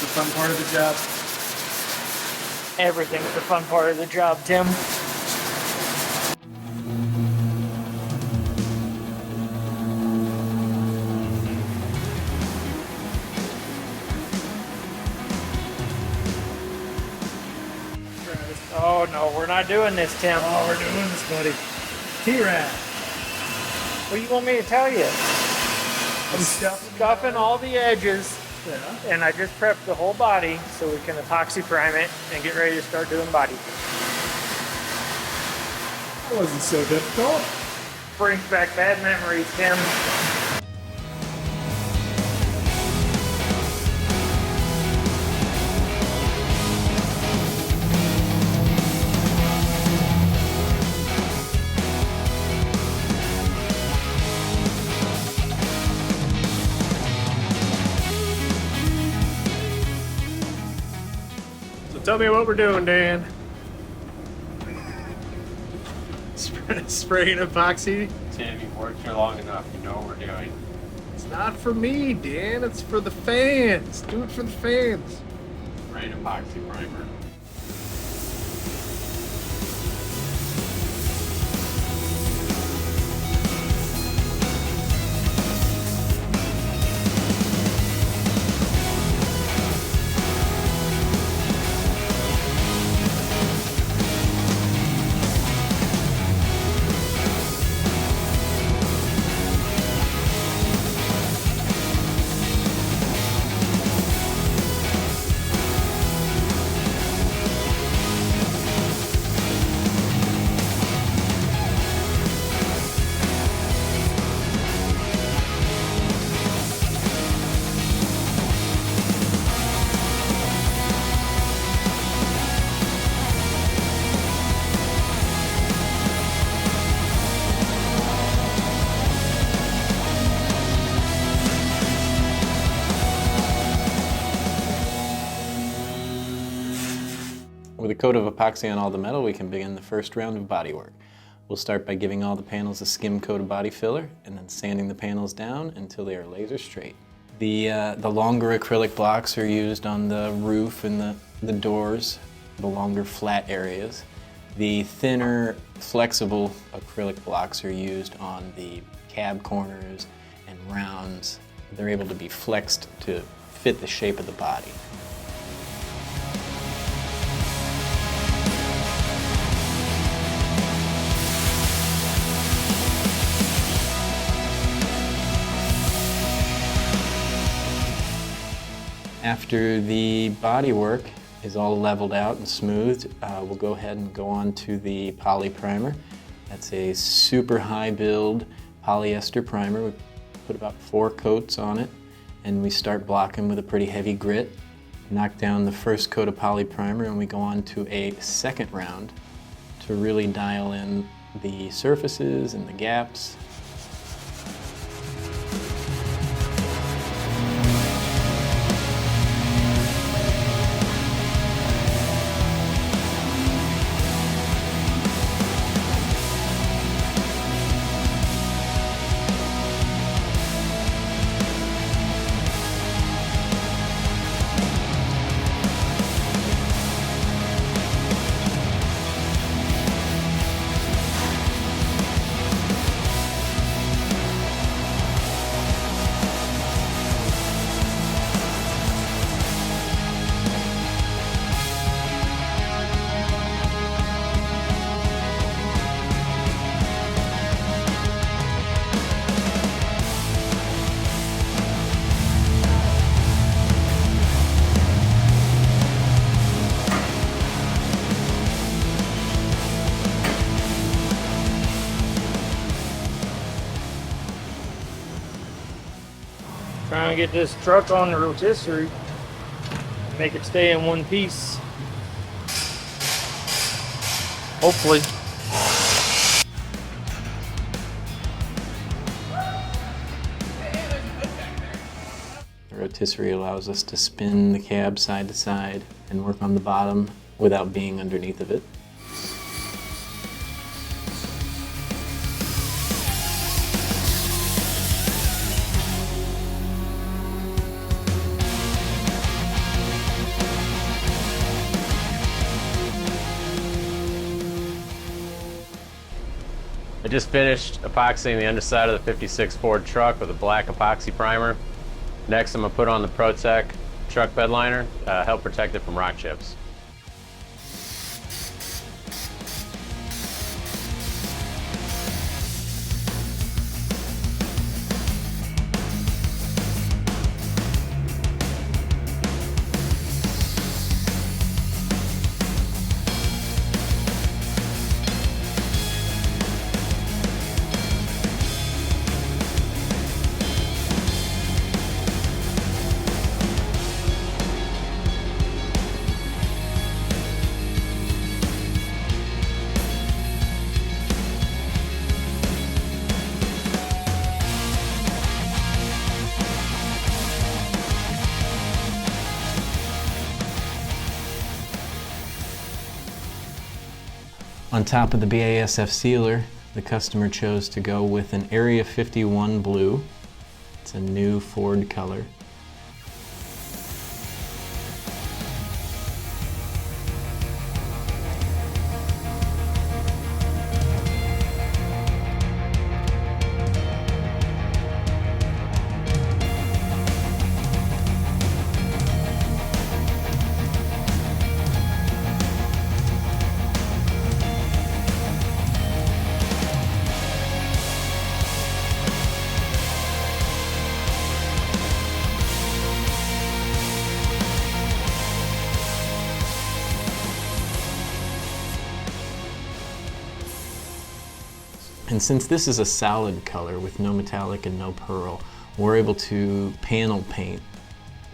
What's the fun part of the job? Everything's the fun part of the job, Tim. Oh no, we're not doing this, Tim. Oh, we're doing this, buddy. T-Rat. What do you want me to tell you? I'm scuffing all the edges, and I just prepped the whole body so we can epoxy prime it and get ready to start doing body. That wasn't so difficult. Brings back bad memories, Tim. Tell me what we're doing, Dan. Spraying epoxy? Tim, you've worked here long enough. You know what we're doing. It's not for me, Dan. It's for the fans. Do it for the fans. Spraying epoxy primer. With a coat of epoxy on all the metal, we can begin the first round of bodywork. We'll start by giving all the panels a skim coat of body filler and then sanding the panels down until they are laser straight. The longer acrylic blocks are used on the roof and the doors, the longer flat areas. The thinner, flexible acrylic blocks are used on the cab corners and rounds. They're able to be flexed to fit the shape of the body. After the bodywork is all leveled out and smoothed, we'll go ahead and go on to the Polyprimer. That's a super high build polyester primer. We put about 4 coats on it, and we start blocking with a pretty heavy grit. Knock down the first coat of Polyprimer, and we go on to a second round to really dial in the surfaces and the gaps. Trying to get this truck on the rotisserie, make it stay in one piece. Hopefully. The rotisserie allows us to spin the cab side to side and work on the bottom without being underneath of it. I just finished epoxying the underside of the 56 Ford truck with a black epoxy primer. Next, I'm gonna put on the Pro-Tex truck bed liner, help protect it from rock chips. On top of the BASF sealer, the customer chose to go with an Area 51 blue. It's a new Ford color. And since this is a solid color with no metallic and no pearl, we're able to panel paint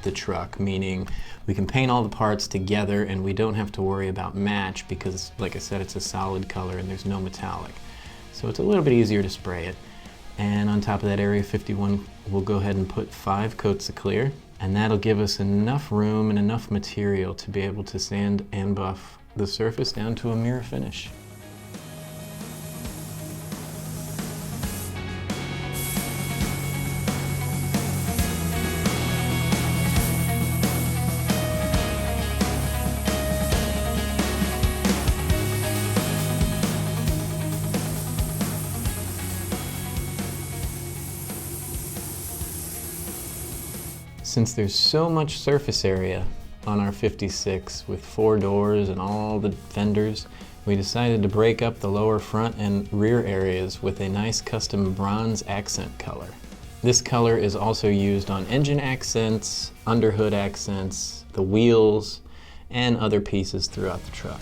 the truck, meaning we can paint all the parts together and we don't have to worry about match because, like I said, it's a solid color and there's no metallic. So it's a little bit easier to spray it. And on top of that Area 51, we'll go ahead and put 5 coats of clear, and that'll give us enough room and enough material to be able to sand and buff the surface down to a mirror finish. Since there's so much surface area on our 56 with 4 doors and all the fenders, we decided to break up the lower front and rear areas with a nice custom bronze accent color. This color is also used on engine accents, underhood accents, the wheels, and other pieces throughout the truck.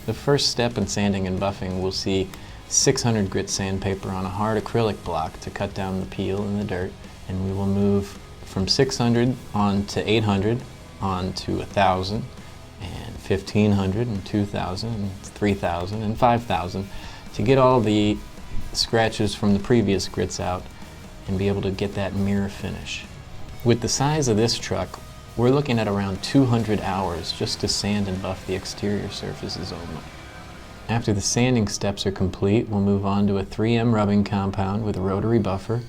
The first step in sanding and buffing, we'll see 600 grit sandpaper on a hard acrylic block to cut down the peel and the dirt, and we will move from 600 on to 800, on to 1,000, and 1,500, and 2,000, and 3,000, and 5,000 to get all the scratches from the previous grits out and be able to get that mirror finish. With the size of this truck, we're looking at around 200 hours just to sand and buff the exterior surfaces only. After the sanding steps are complete, we'll move on to a 3M rubbing compound with a rotary buffer,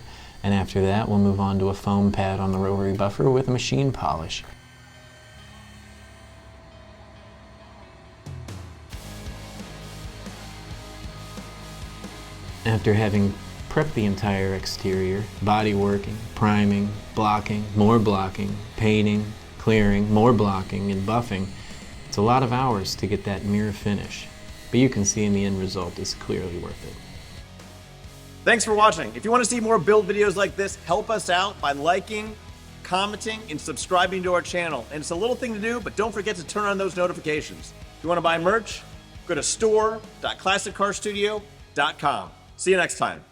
and after that we'll move on to a foam pad on the rotary buffer with a machine polish. After having prepped the entire exterior, body working, priming, blocking, more blocking, painting, clearing, more blocking, and buffing, it's a lot of hours to get that mirror finish. But you can see in the end result is clearly worth it. Thanks for watching. If you want to see more build videos like this, help us out by liking, commenting, and subscribing to our channel. And it's a little thing to do, but don't forget to turn on those notifications. If you want to buy merch, go to store.classiccarstudio.com. See you next time.